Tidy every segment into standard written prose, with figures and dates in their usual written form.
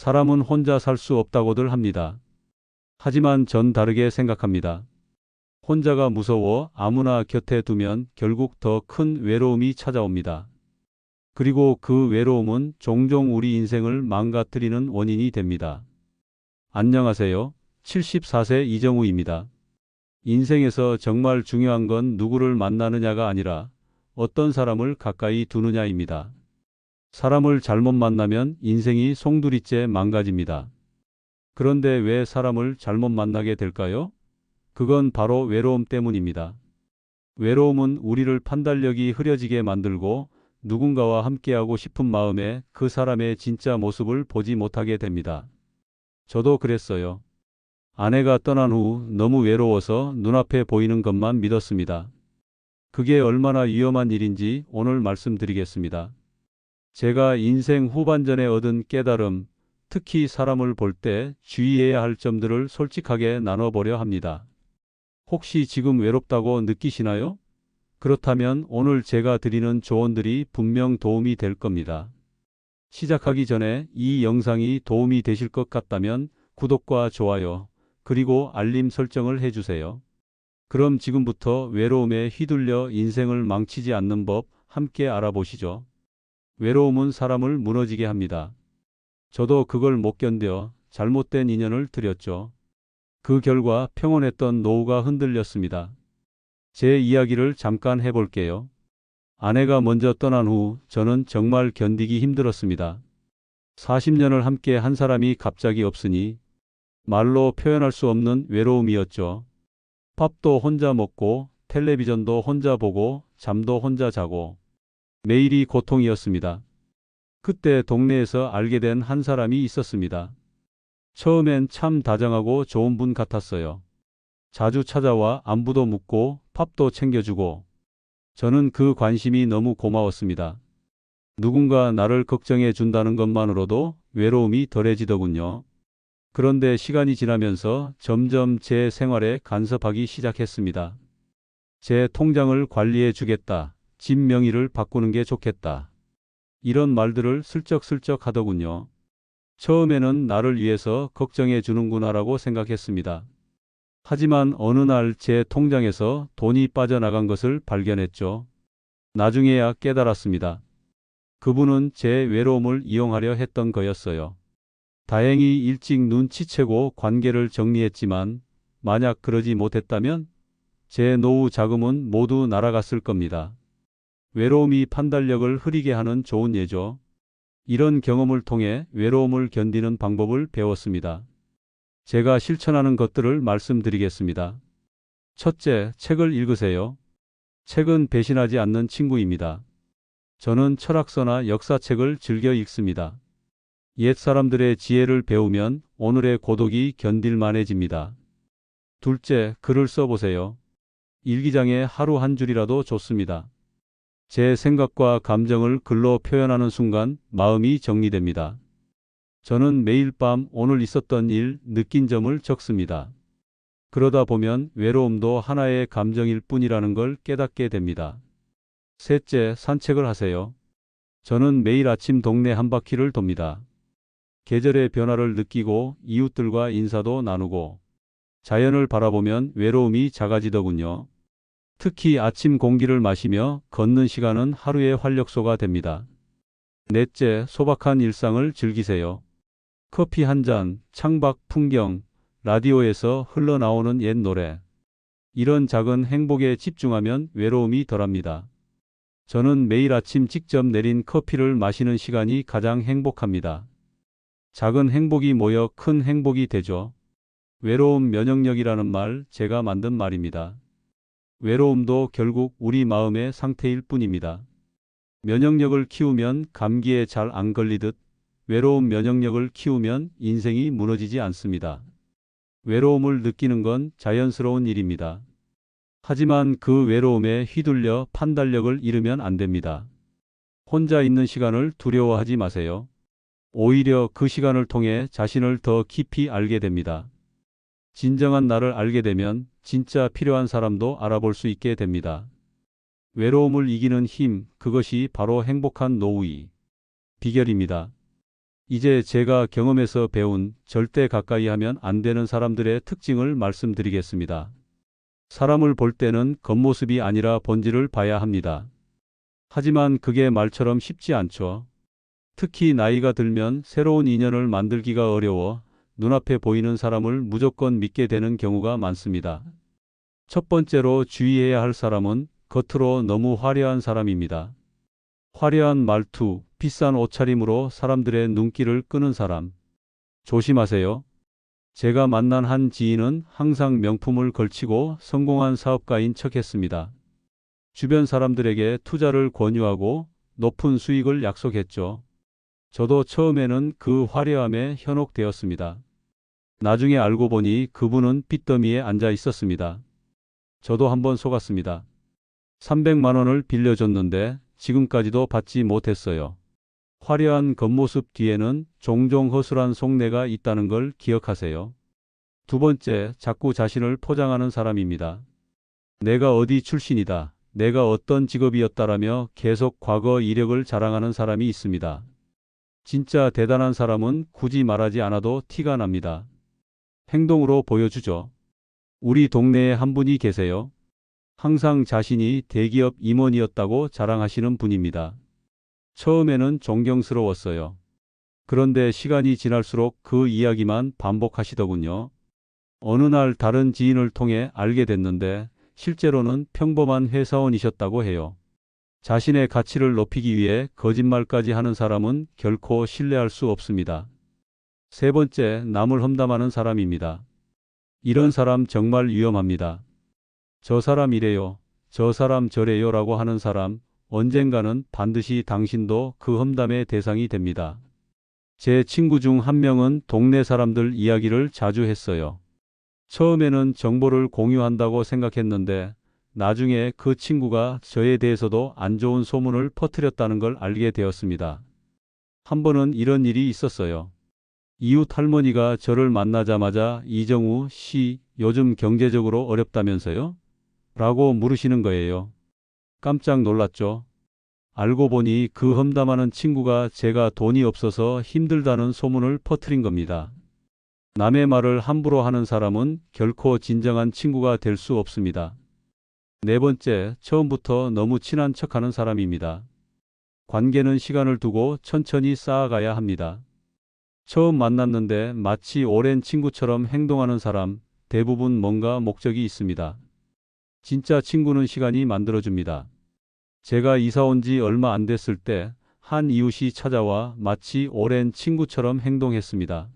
사람은 혼자 살 수 없다고들 합니다. 하지만 전 다르게 생각합니다. 혼자가 무서워 아무나 곁에 두면 결국 더 큰 외로움이 찾아옵니다. 그리고 그 외로움은 종종 우리 인생을 망가뜨리는 원인이 됩니다. 안녕하세요. 74세 이정우입니다. 인생에서 정말 중요한 건 누구를 만나느냐가 아니라 어떤 사람을 가까이 두느냐입니다. 사람을 잘못 만나면 인생이 송두리째 망가집니다. 그런데 왜 사람을 잘못 만나게 될까요? 그건 바로 외로움 때문입니다. 외로움은 우리를 판단력이 흐려지게 만들고 누군가와 함께하고 싶은 마음에 그 사람의 진짜 모습을 보지 못하게 됩니다. 저도 그랬어요. 아내가 떠난 후 너무 외로워서 눈앞에 보이는 것만 믿었습니다. 그게 얼마나 위험한 일인지 오늘 말씀드리겠습니다. 제가 인생 후반전에 얻은 깨달음, 특히 사람을 볼 때 주의해야 할 점들을 솔직하게 나눠보려 합니다. 혹시 지금 외롭다고 느끼시나요? 그렇다면 오늘 제가 드리는 조언들이 분명 도움이 될 겁니다. 시작하기 전에 이 영상이 도움이 되실 것 같다면 구독과 좋아요, 그리고 알림 설정을 해주세요. 그럼 지금부터 외로움에 휘둘려 인생을 망치지 않는 법 함께 알아보시죠. 외로움은 사람을 무너지게 합니다. 저도 그걸 못 견뎌 잘못된 인연을 들였죠. 그 결과 평온했던 노후가 흔들렸습니다. 제 이야기를 잠깐 해볼게요. 아내가 먼저 떠난 후 저는 정말 견디기 힘들었습니다. 40년을 함께 한 사람이 갑자기 없으니 말로 표현할 수 없는 외로움이었죠. 밥도 혼자 먹고 텔레비전도 혼자 보고 잠도 혼자 자고 매일이 고통이었습니다. 그때 동네에서 알게 된 한 사람이 있었습니다. 처음엔 참 다정하고 좋은 분 같았어요. 자주 찾아와 안부도 묻고 밥도 챙겨주고 저는 그 관심이 너무 고마웠습니다. 누군가 나를 걱정해 준다는 것만으로도 외로움이 덜해지더군요. 그런데 시간이 지나면서 점점 제 생활에 간섭하기 시작했습니다. 제 통장을 관리해 주겠다. 집 명의를 바꾸는 게 좋겠다. 이런 말들을 슬쩍슬쩍 하더군요. 처음에는 나를 위해서 걱정해 주는구나라고 생각했습니다. 하지만 어느 날 제 통장에서 돈이 빠져나간 것을 발견했죠. 나중에야 깨달았습니다. 그분은 제 외로움을 이용하려 했던 거였어요. 다행히 일찍 눈치채고 관계를 정리했지만 만약 그러지 못했다면 제 노후 자금은 모두 날아갔을 겁니다. 외로움이 판단력을 흐리게 하는 좋은 예죠. 이런 경험을 통해 외로움을 견디는 방법을 배웠습니다. 제가 실천하는 것들을 말씀드리겠습니다. 첫째, 책을 읽으세요. 책은 배신하지 않는 친구입니다. 저는 철학서나 역사책을 즐겨 읽습니다. 옛 사람들의 지혜를 배우면 오늘의 고독이 견딜만해집니다. 둘째, 글을 써보세요. 일기장에 하루 한 줄이라도 좋습니다. 제 생각과 감정을 글로 표현하는 순간 마음이 정리됩니다. 저는 매일 밤 오늘 있었던 일, 느낀 점을 적습니다. 그러다 보면 외로움도 하나의 감정일 뿐이라는 걸 깨닫게 됩니다. 셋째, 산책을 하세요. 저는 매일 아침 동네 한 바퀴를 돕니다. 계절의 변화를 느끼고 이웃들과 인사도 나누고 자연을 바라보면 외로움이 작아지더군요. 특히 아침 공기를 마시며 걷는 시간은 하루의 활력소가 됩니다. 넷째, 소박한 일상을 즐기세요. 커피 한 잔, 창밖 풍경, 라디오에서 흘러나오는 옛 노래. 이런 작은 행복에 집중하면 외로움이 덜합니다. 저는 매일 아침 직접 내린 커피를 마시는 시간이 가장 행복합니다. 작은 행복이 모여 큰 행복이 되죠. 외로움 면역력이라는 말 제가 만든 말입니다. 외로움도 결국 우리 마음의 상태일 뿐입니다. 면역력을 키우면 감기에 잘 안 걸리듯 외로움 면역력을 키우면 인생이 무너지지 않습니다. 외로움을 느끼는 건 자연스러운 일입니다. 하지만 그 외로움에 휘둘려 판단력을 잃으면 안 됩니다. 혼자 있는 시간을 두려워하지 마세요. 오히려 그 시간을 통해 자신을 더 깊이 알게 됩니다. 진정한 나를 알게 되면 진짜 필요한 사람도 알아볼 수 있게 됩니다. 외로움을 이기는 힘, 그것이 바로 행복한 노후의 비결입니다. 이제 제가 경험에서 배운 절대 가까이 하면 안 되는 사람들의 특징을 말씀드리겠습니다. 사람을 볼 때는 겉모습이 아니라 본질을 봐야 합니다. 하지만 그게 말처럼 쉽지 않죠. 특히 나이가 들면 새로운 인연을 만들기가 어려워 눈앞에 보이는 사람을 무조건 믿게 되는 경우가 많습니다. 첫 번째로 주의해야 할 사람은 겉으로 너무 화려한 사람입니다. 화려한 말투, 비싼 옷차림으로 사람들의 눈길을 끄는 사람. 조심하세요. 제가 만난 한 지인은 항상 명품을 걸치고 성공한 사업가인 척했습니다. 주변 사람들에게 투자를 권유하고 높은 수익을 약속했죠. 저도 처음에는 그 화려함에 현혹되었습니다. 나중에 알고 보니 그분은 빚더미에 앉아 있었습니다. 저도 한번 속았습니다. 300만 원을 빌려줬는데 지금까지도 받지 못했어요. 화려한 겉모습 뒤에는 종종 허술한 속내가 있다는 걸 기억하세요. 두 번째, 자꾸 자신을 포장하는 사람입니다. 내가 어디 출신이다, 내가 어떤 직업이었다라며 계속 과거 이력을 자랑하는 사람이 있습니다. 진짜 대단한 사람은 굳이 말하지 않아도 티가 납니다. 행동으로 보여주죠. 우리 동네에 한 분이 계세요. 항상 자신이 대기업 임원이었다고 자랑하시는 분입니다. 처음에는 존경스러웠어요. 그런데 시간이 지날수록 그 이야기만 반복하시더군요. 어느 날 다른 지인을 통해 알게 됐는데 실제로는 평범한 회사원이셨다고 해요. 자신의 가치를 높이기 위해 거짓말까지 하는 사람은 결코 신뢰할 수 없습니다. 세 번째, 남을 험담하는 사람입니다. 이런 사람 정말 위험합니다. 저 사람 이래요, 저 사람 저래요 라고 하는 사람, 언젠가는 반드시 당신도 그 험담의 대상이 됩니다. 제 친구 중 한 명은 동네 사람들 이야기를 자주 했어요. 처음에는 정보를 공유한다고 생각했는데 나중에 그 친구가 저에 대해서도 안 좋은 소문을 퍼뜨렸다는 걸 알게 되었습니다. 한 번은 이런 일이 있었어요. 이웃 할머니가 저를 만나자마자 이정우 씨, 요즘 경제적으로 어렵다면서요? 라고 물으시는 거예요. 깜짝 놀랐죠. 알고 보니 그 험담하는 친구가 제가 돈이 없어서 힘들다는 소문을 퍼뜨린 겁니다. 남의 말을 함부로 하는 사람은 결코 진정한 친구가 될 수 없습니다. 네 번째, 처음부터 너무 친한 척하는 사람입니다. 관계는 시간을 두고 천천히 쌓아가야 합니다. 처음 만났는데 마치 오랜 친구처럼 행동하는 사람, 대부분 뭔가 목적이 있습니다. 진짜 친구는 시간이 만들어줍니다. 제가 이사 온 지 얼마 안 됐을 때 한 이웃이 찾아와 마치 오랜 친구처럼 행동했습니다.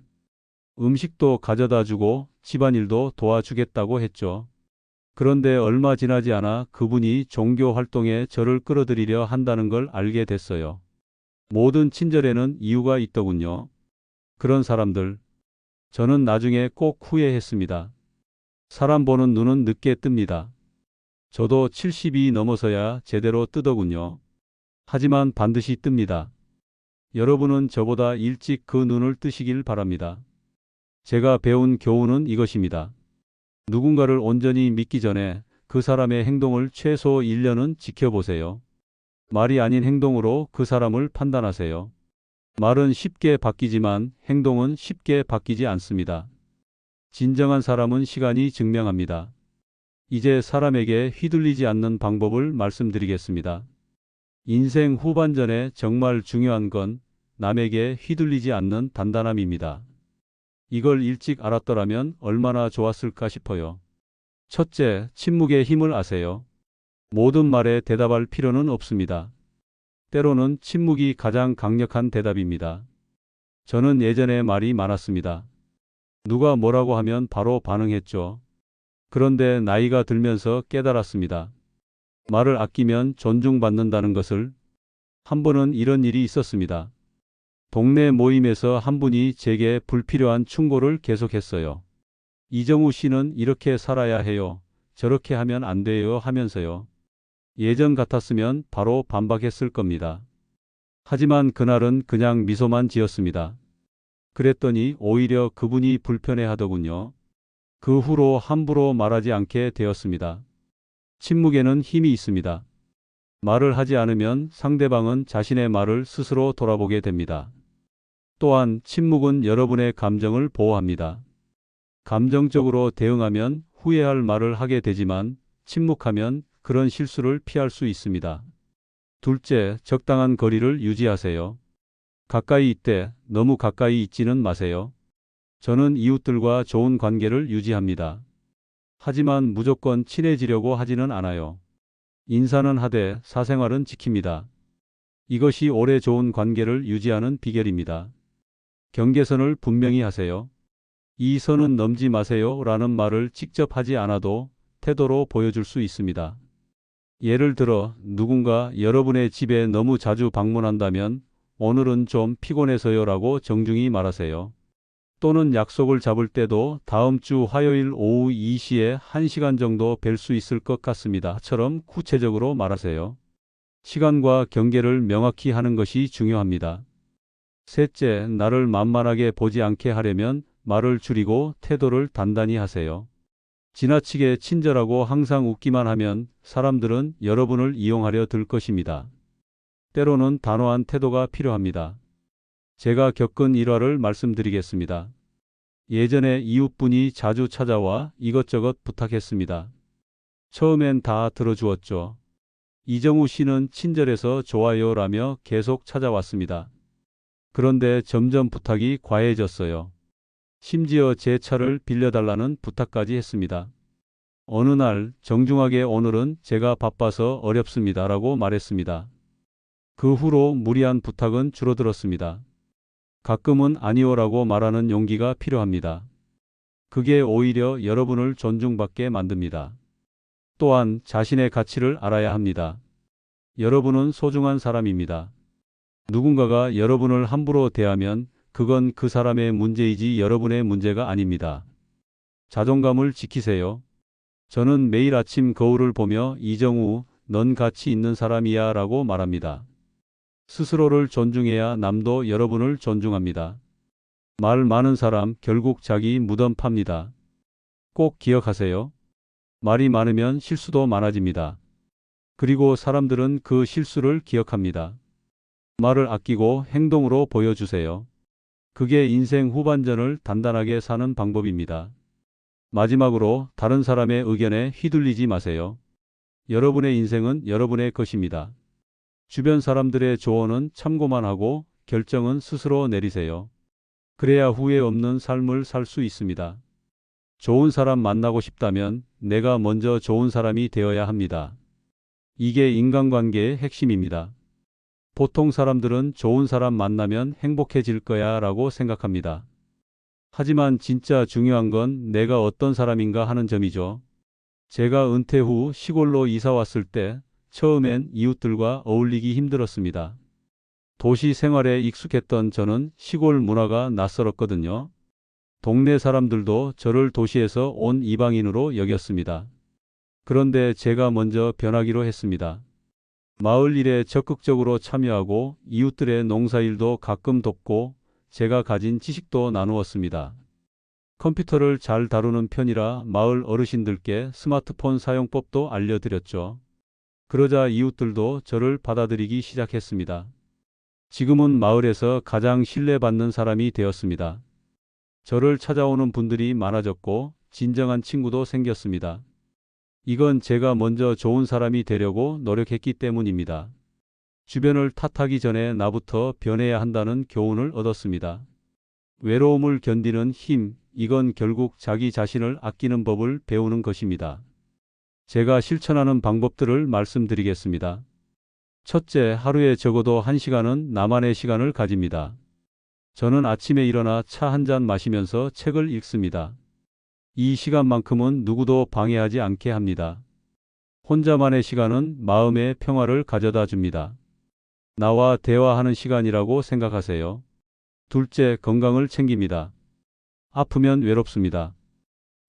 음식도 가져다 주고 집안일도 도와주겠다고 했죠. 그런데 얼마 지나지 않아 그분이 종교 활동에 저를 끌어들이려 한다는 걸 알게 됐어요. 모든 친절에는 이유가 있더군요. 그런 사람들, 저는 나중에 꼭 후회했습니다. 사람 보는 눈은 늦게 뜹니다. 저도 70이 넘어서야 제대로 뜨더군요. 하지만 반드시 뜹니다. 여러분은 저보다 일찍 그 눈을 뜨시길 바랍니다. 제가 배운 교훈은 이것입니다. 누군가를 온전히 믿기 전에 그 사람의 행동을 최소 1년은 지켜보세요. 말이 아닌 행동으로 그 사람을 판단하세요. 말은 쉽게 바뀌지만 행동은 쉽게 바뀌지 않습니다. 진정한 사람은 시간이 증명합니다. 이제 사람에게 휘둘리지 않는 방법을 말씀드리겠습니다. 인생 후반전에 정말 중요한 건 남에게 휘둘리지 않는 단단함입니다. 이걸 일찍 알았더라면 얼마나 좋았을까 싶어요. 첫째, 침묵의 힘을 아세요. 모든 말에 대답할 필요는 없습니다. 때로는 침묵이 가장 강력한 대답입니다. 저는 예전에 말이 많았습니다. 누가 뭐라고 하면 바로 반응했죠. 그런데 나이가 들면서 깨달았습니다. 말을 아끼면 존중받는다는 것을. 한 번은 이런 일이 있었습니다. 동네 모임에서 한 분이 제게 불필요한 충고를 계속했어요. 이정우 씨는 이렇게 살아야 해요. 저렇게 하면 안 돼요 하면서요. 예전 같았으면 바로 반박했을 겁니다. 하지만 그날은 그냥 미소만 지었습니다. 그랬더니 오히려 그분이 불편해하더군요. 그 후로 함부로 말하지 않게 되었습니다. 침묵에는 힘이 있습니다. 말을 하지 않으면 상대방은 자신의 말을 스스로 돌아보게 됩니다. 또한 침묵은 여러분의 감정을 보호합니다. 감정적으로 대응하면 후회할 말을 하게 되지만 침묵하면 그런 실수를 피할 수 있습니다. 둘째, 적당한 거리를 유지하세요. 가까이 있되 너무 가까이 있지는 마세요. 저는 이웃들과 좋은 관계를 유지합니다. 하지만 무조건 친해지려고 하지는 않아요. 인사는 하되 사생활은 지킵니다. 이것이 오래 좋은 관계를 유지하는 비결입니다. 경계선을 분명히 하세요. 이 선은 넘지 마세요 라는 말을 직접 하지 않아도 태도로 보여줄 수 있습니다. 예를 들어 누군가 여러분의 집에 너무 자주 방문한다면 오늘은 좀 피곤해서요 라고 정중히 말하세요. 또는 약속을 잡을 때도 다음 주 화요일 오후 2시에 1시간 정도 뵐 수 있을 것 같습니다.처럼 구체적으로 말하세요. 시간과 경계를 명확히 하는 것이 중요합니다. 셋째, 나를 만만하게 보지 않게 하려면 말을 줄이고 태도를 단단히 하세요. 지나치게 친절하고 항상 웃기만 하면 사람들은 여러분을 이용하려 들 것입니다. 때로는 단호한 태도가 필요합니다. 제가 겪은 일화를 말씀드리겠습니다. 예전에 이웃분이 자주 찾아와 이것저것 부탁했습니다. 처음엔 다 들어주었죠. 이정우 씨는 친절해서 좋아요 라며 계속 찾아왔습니다. 그런데 점점 부탁이 과해졌어요. 심지어 제 차를 빌려달라는 부탁까지 했습니다. 어느 날 정중하게 오늘은 제가 바빠서 어렵습니다 라고 말했습니다. 그 후로 무리한 부탁은 줄어들었습니다. 가끔은 아니오라고 말하는 용기가 필요합니다. 그게 오히려 여러분을 존중받게 만듭니다. 또한 자신의 가치를 알아야 합니다. 여러분은 소중한 사람입니다. 누군가가 여러분을 함부로 대하면 그건 그 사람의 문제이지 여러분의 문제가 아닙니다. 자존감을 지키세요. 저는 매일 아침 거울을 보며 이정우, 넌 가치 있는 사람이야 라고 말합니다. 스스로를 존중해야 남도 여러분을 존중합니다. 말 많은 사람 결국 자기 무덤 팝니다. 꼭 기억하세요. 말이 많으면 실수도 많아집니다. 그리고 사람들은 그 실수를 기억합니다. 말을 아끼고 행동으로 보여주세요. 그게 인생 후반전을 단단하게 사는 방법입니다. 마지막으로 다른 사람의 의견에 휘둘리지 마세요. 여러분의 인생은 여러분의 것입니다. 주변 사람들의 조언은 참고만 하고 결정은 스스로 내리세요. 그래야 후회 없는 삶을 살 수 있습니다. 좋은 사람 만나고 싶다면 내가 먼저 좋은 사람이 되어야 합니다. 이게 인간관계의 핵심입니다. 보통 사람들은 좋은 사람 만나면 행복해질 거야 라고 생각합니다. 하지만 진짜 중요한 건 내가 어떤 사람인가 하는 점이죠. 제가 은퇴 후 시골로 이사 왔을 때 처음엔 이웃들과 어울리기 힘들었습니다. 도시 생활에 익숙했던 저는 시골 문화가 낯설었거든요. 동네 사람들도 저를 도시에서 온 이방인으로 여겼습니다. 그런데 제가 먼저 변하기로 했습니다. 마을 일에 적극적으로 참여하고 이웃들의 농사일도 가끔 돕고 제가 가진 지식도 나누었습니다. 컴퓨터를 잘 다루는 편이라 마을 어르신들께 스마트폰 사용법도 알려드렸죠. 그러자 이웃들도 저를 받아들이기 시작했습니다. 지금은 마을에서 가장 신뢰받는 사람이 되었습니다. 저를 찾아오는 분들이 많아졌고 진정한 친구도 생겼습니다. 이건 제가 먼저 좋은 사람이 되려고 노력했기 때문입니다. 주변을 탓하기 전에 나부터 변해야 한다는 교훈을 얻었습니다. 외로움을 견디는 힘, 이건 결국 자기 자신을 아끼는 법을 배우는 것입니다. 제가 실천하는 방법들을 말씀드리겠습니다. 첫째, 하루에 적어도 1시간은 나만의 시간을 가집니다. 저는 아침에 일어나 차 한 잔 마시면서 책을 읽습니다. 이 시간만큼은 누구도 방해하지 않게 합니다. 혼자만의 시간은 마음의 평화를 가져다 줍니다. 나와 대화하는 시간이라고 생각하세요. 둘째, 건강을 챙깁니다. 아프면 외롭습니다.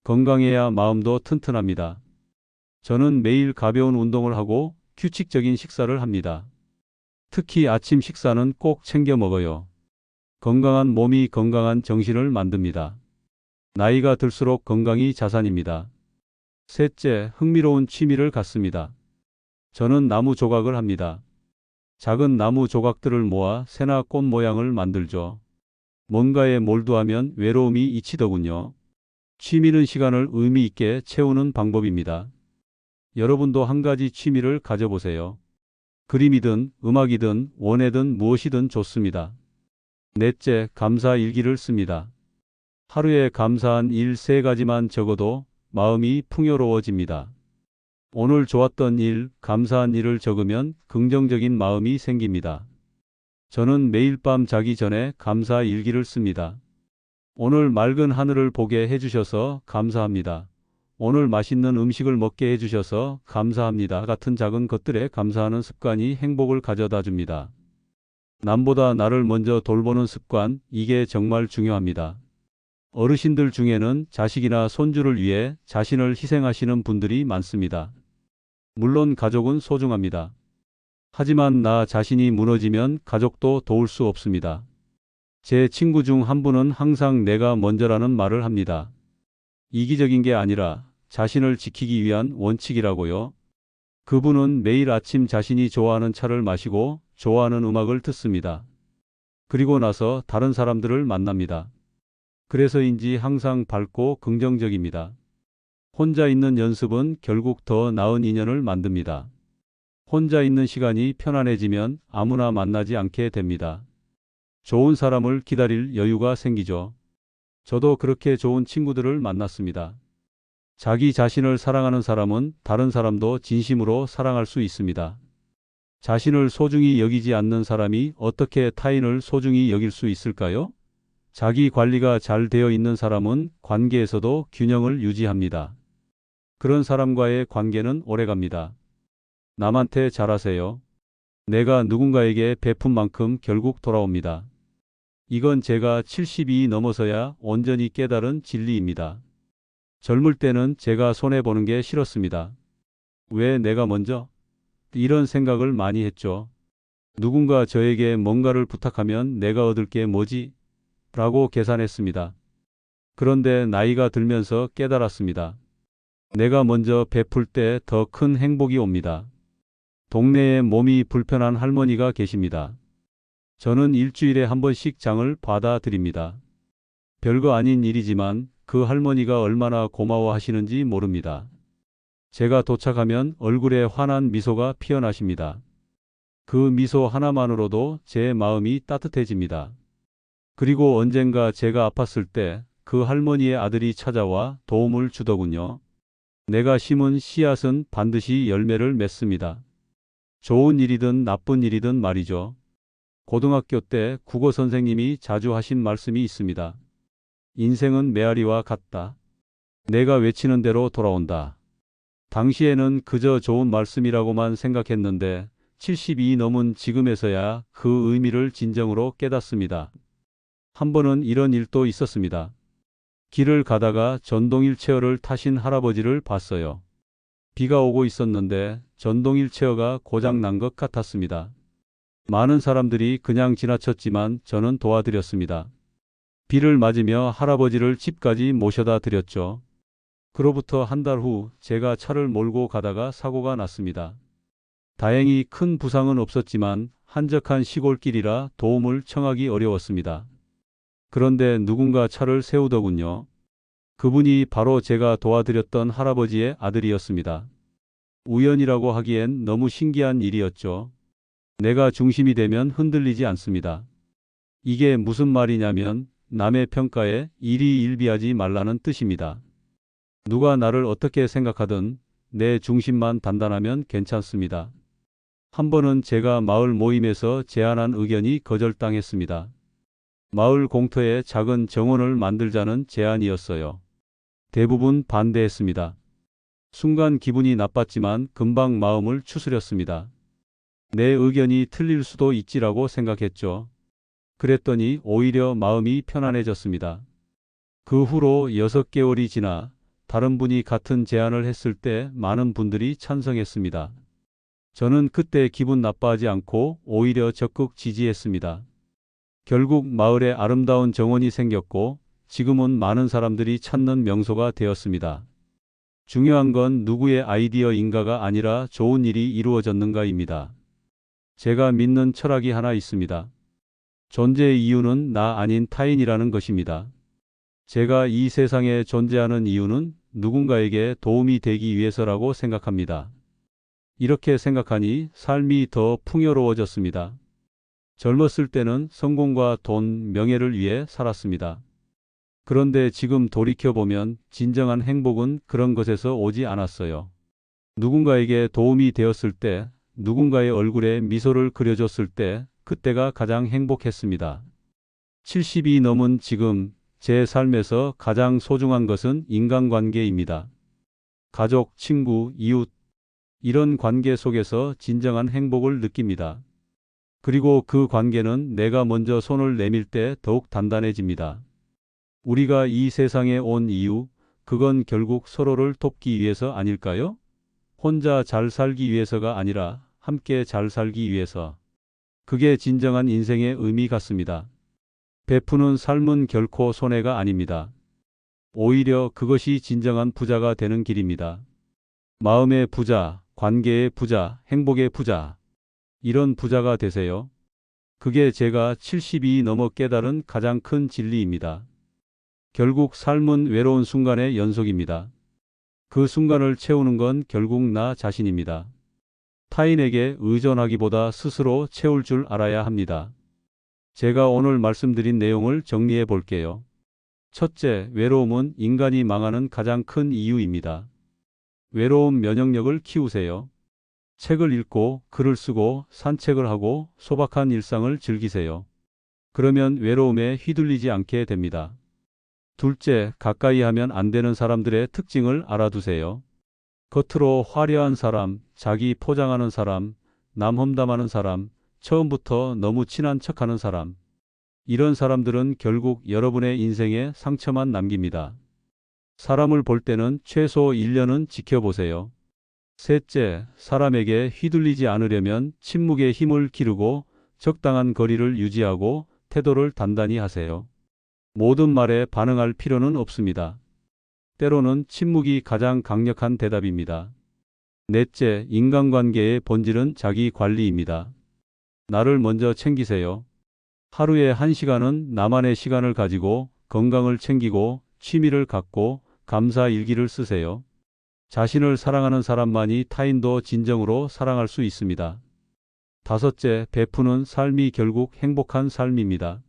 건강해야 마음도 튼튼합니다. 저는 매일 가벼운 운동을 하고 규칙적인 식사를 합니다. 특히 아침 식사는 꼭 챙겨 먹어요. 건강한 몸이 건강한 정신을 만듭니다. 나이가 들수록 건강이 자산입니다. 셋째, 흥미로운 취미를 갖습니다. 저는 나무 조각을 합니다. 작은 나무 조각들을 모아 새나 꽃 모양을 만들죠. 뭔가에 몰두하면 외로움이 잊히더군요. 취미는 시간을 의미 있게 채우는 방법입니다. 여러분도 한 가지 취미를 가져보세요. 그림이든 음악이든 원예든 무엇이든 좋습니다. 넷째, 감사 일기를 씁니다. 하루에 감사한 일 3가지만 적어도 마음이 풍요로워집니다. 오늘 좋았던 일, 감사한 일을 적으면 긍정적인 마음이 생깁니다. 저는 매일 밤 자기 전에 감사 일기를 씁니다. 오늘 맑은 하늘을 보게 해주셔서 감사합니다. 오늘 맛있는 음식을 먹게 해주셔서 감사합니다. 같은 작은 것들에 감사하는 습관이 행복을 가져다 줍니다. 남보다 나를 먼저 돌보는 습관, 이게 정말 중요합니다. 어르신들 중에는 자식이나 손주를 위해 자신을 희생하시는 분들이 많습니다. 물론 가족은 소중합니다. 하지만 나 자신이 무너지면 가족도 도울 수 없습니다. 제 친구 중 한 분은 항상 내가 먼저라는 말을 합니다. 이기적인 게 아니라 자신을 지키기 위한 원칙이라고요. 그분은 매일 아침 자신이 좋아하는 차를 마시고 좋아하는 음악을 듣습니다. 그리고 나서 다른 사람들을 만납니다. 그래서인지 항상 밝고 긍정적입니다. 혼자 있는 연습은 결국 더 나은 인연을 만듭니다. 혼자 있는 시간이 편안해지면 아무나 만나지 않게 됩니다. 좋은 사람을 기다릴 여유가 생기죠. 저도 그렇게 좋은 친구들을 만났습니다. 자기 자신을 사랑하는 사람은 다른 사람도 진심으로 사랑할 수 있습니다. 자신을 소중히 여기지 않는 사람이 어떻게 타인을 소중히 여길 수 있을까요? 자기 관리가 잘 되어 있는 사람은 관계에서도 균형을 유지합니다. 그런 사람과의 관계는 오래갑니다. 남한테 잘하세요. 내가 누군가에게 베푼 만큼 결국 돌아옵니다. 이건 제가 70이 넘어서야 온전히 깨달은 진리입니다. 젊을 때는 제가 손해보는 게 싫었습니다. 왜 내가 먼저? 이런 생각을 많이 했죠. 누군가 저에게 뭔가를 부탁하면 내가 얻을 게 뭐지? 라고 계산했습니다. 그런데 나이가 들면서 깨달았습니다. 내가 먼저 베풀 때 더 큰 행복이 옵니다. 동네에 몸이 불편한 할머니가 계십니다. 저는 일주일에 한 번씩 장을 받아 드립니다. 별거 아닌 일이지만 그 할머니가 얼마나 고마워하시는지 모릅니다. 제가 도착하면 얼굴에 환한 미소가 피어나십니다. 그 미소 하나만으로도 제 마음이 따뜻해집니다. 그리고 언젠가 제가 아팠을 때 그 할머니의 아들이 찾아와 도움을 주더군요. 내가 심은 씨앗은 반드시 열매를 맺습니다. 좋은 일이든 나쁜 일이든 말이죠. 고등학교 때 국어 선생님이 자주 하신 말씀이 있습니다. 인생은 메아리와 같다. 내가 외치는 대로 돌아온다. 당시에는 그저 좋은 말씀이라고만 생각했는데 70이 넘은 지금에서야 그 의미를 진정으로 깨닫습니다. 한 번은 이런 일도 있었습니다. 길을 가다가 전동휠체어를 타신 할아버지를 봤어요. 비가 오고 있었는데 전동휠체어가 고장 난 것 같았습니다. 많은 사람들이 그냥 지나쳤지만 저는 도와드렸습니다. 비를 맞으며 할아버지를 집까지 모셔다 드렸죠. 그로부터 한 달 후 제가 차를 몰고 가다가 사고가 났습니다. 다행히 큰 부상은 없었지만 한적한 시골길이라 도움을 청하기 어려웠습니다. 그런데 누군가 차를 세우더군요. 그분이 바로 제가 도와드렸던 할아버지의 아들이었습니다. 우연이라고 하기엔 너무 신기한 일이었죠. 내가 중심이 되면 흔들리지 않습니다. 이게 무슨 말이냐면 남의 평가에 일희일비하지 말라는 뜻입니다. 누가 나를 어떻게 생각하든 내 중심만 단단하면 괜찮습니다. 한 번은 제가 마을 모임에서 제안한 의견이 거절당했습니다. 마을 공터에 작은 정원을 만들자는 제안이었어요. 대부분 반대했습니다. 순간 기분이 나빴지만 금방 마음을 추스렸습니다. 내 의견이 틀릴 수도 있지라고 생각했죠. 그랬더니 오히려 마음이 편안해졌습니다. 그 후로 6개월이 지나 다른 분이 같은 제안을 했을 때 많은 분들이 찬성했습니다. 저는 그때 기분 나빠하지 않고 오히려 적극 지지했습니다. 결국 마을에 아름다운 정원이 생겼고 지금은 많은 사람들이 찾는 명소가 되었습니다. 중요한 건 누구의 아이디어인가가 아니라 좋은 일이 이루어졌는가입니다. 제가 믿는 철학이 하나 있습니다. 존재의 이유는 나 아닌 타인이라는 것입니다. 제가 이 세상에 존재하는 이유는 누군가에게 도움이 되기 위해서라고 생각합니다. 이렇게 생각하니 삶이 더 풍요로워졌습니다. 젊었을 때는 성공과 돈, 명예를 위해 살았습니다. 그런데 지금 돌이켜보면 진정한 행복은 그런 것에서 오지 않았어요. 누군가에게 도움이 되었을 때, 누군가의 얼굴에 미소를 그려줬을 때, 그때가 가장 행복했습니다. 70이 넘은 지금 제 삶에서 가장 소중한 것은 인간관계입니다. 가족, 친구, 이웃, 이런 관계 속에서 진정한 행복을 느낍니다. 그리고 그 관계는 내가 먼저 손을 내밀 때 더욱 단단해집니다. 우리가 이 세상에 온 이유, 그건 결국 서로를 돕기 위해서 아닐까요? 혼자 잘 살기 위해서가 아니라 함께 잘 살기 위해서. 그게 진정한 인생의 의미 같습니다. 베푸는 삶은 결코 손해가 아닙니다. 오히려 그것이 진정한 부자가 되는 길입니다. 마음의 부자, 관계의 부자, 행복의 부자. 이런 부자가 되세요. 그게 제가 70이 넘어 깨달은 가장 큰 진리입니다. 결국 삶은 외로운 순간의 연속입니다. 그 순간을 채우는 건 결국 나 자신입니다. 타인에게 의존하기보다 스스로 채울 줄 알아야 합니다. 제가 오늘 말씀드린 내용을 정리해 볼게요. 첫째, 외로움은 인간이 망하는 가장 큰 이유입니다. 외로움 면역력을 키우세요. 책을 읽고 글을 쓰고 산책을 하고 소박한 일상을 즐기세요. 그러면 외로움에 휘둘리지 않게 됩니다. 둘째, 가까이 하면 안 되는 사람들의 특징을 알아두세요. 겉으로 화려한 사람, 자기 포장하는 사람, 남 험담하는 사람, 처음부터 너무 친한 척하는 사람. 이런 사람들은 결국 여러분의 인생에 상처만 남깁니다. 사람을 볼 때는 최소 1년은 지켜보세요. 셋째, 사람에게 휘둘리지 않으려면 침묵의 힘을 기르고 적당한 거리를 유지하고 태도를 단단히 하세요. 모든 말에 반응할 필요는 없습니다. 때로는 침묵이 가장 강력한 대답입니다. 넷째, 인간관계의 본질은 자기 관리입니다. 나를 먼저 챙기세요. 하루에 1시간은 나만의 시간을 가지고 건강을 챙기고 취미를 갖고 감사 일기를 쓰세요. 자신을 사랑하는 사람만이 타인도 진정으로 사랑할 수 있습니다. 다섯째, 베푸는 삶이 결국 행복한 삶입니다.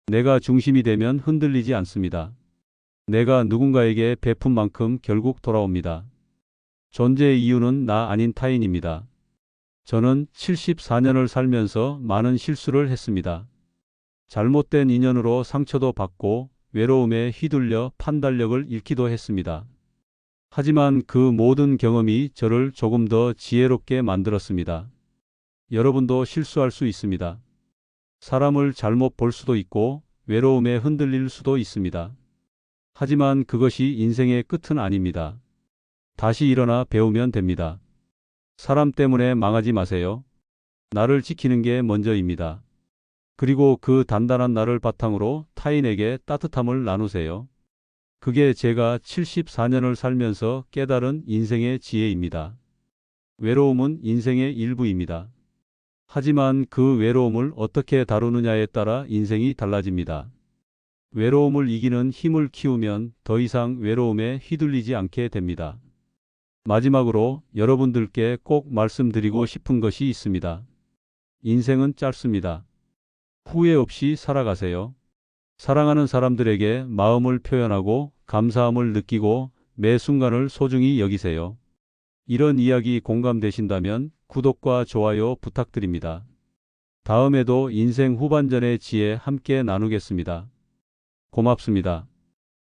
내가 중심이 되면 흔들리지 않습니다. 내가 누군가에게 베푼 만큼 결국 돌아옵니다. 존재의 이유는 나 아닌 타인입니다. 저는 74년을 살면서 많은 실수를 했습니다. 잘못된 인연으로 상처도 받고 외로움에 휘둘려 판단력을 잃기도 했습니다. 하지만 그 모든 경험이 저를 조금 더 지혜롭게 만들었습니다. 여러분도 실수할 수 있습니다. 사람을 잘못 볼 수도 있고 외로움에 흔들릴 수도 있습니다. 하지만 그것이 인생의 끝은 아닙니다. 다시 일어나 배우면 됩니다. 사람 때문에 망하지 마세요. 나를 지키는 게 먼저입니다. 그리고 그 단단한 나를 바탕으로 타인에게 따뜻함을 나누세요. 그게 제가 74년을 살면서 깨달은 인생의 지혜입니다. 외로움은 인생의 일부입니다. 하지만 그 외로움을 어떻게 다루느냐에 따라 인생이 달라집니다. 외로움을 이기는 힘을 키우면 더 이상 외로움에 휘둘리지 않게 됩니다. 마지막으로 여러분들께 꼭 말씀드리고 싶은 것이 있습니다. 인생은 짧습니다. 후회 없이 살아가세요. 사랑하는 사람들에게 마음을 표현하고 감사함을 느끼고 매 순간을 소중히 여기세요. 이런 이야기 공감되신다면 구독과 좋아요 부탁드립니다. 다음에도 인생 후반전의 지혜 함께 나누겠습니다. 고맙습니다.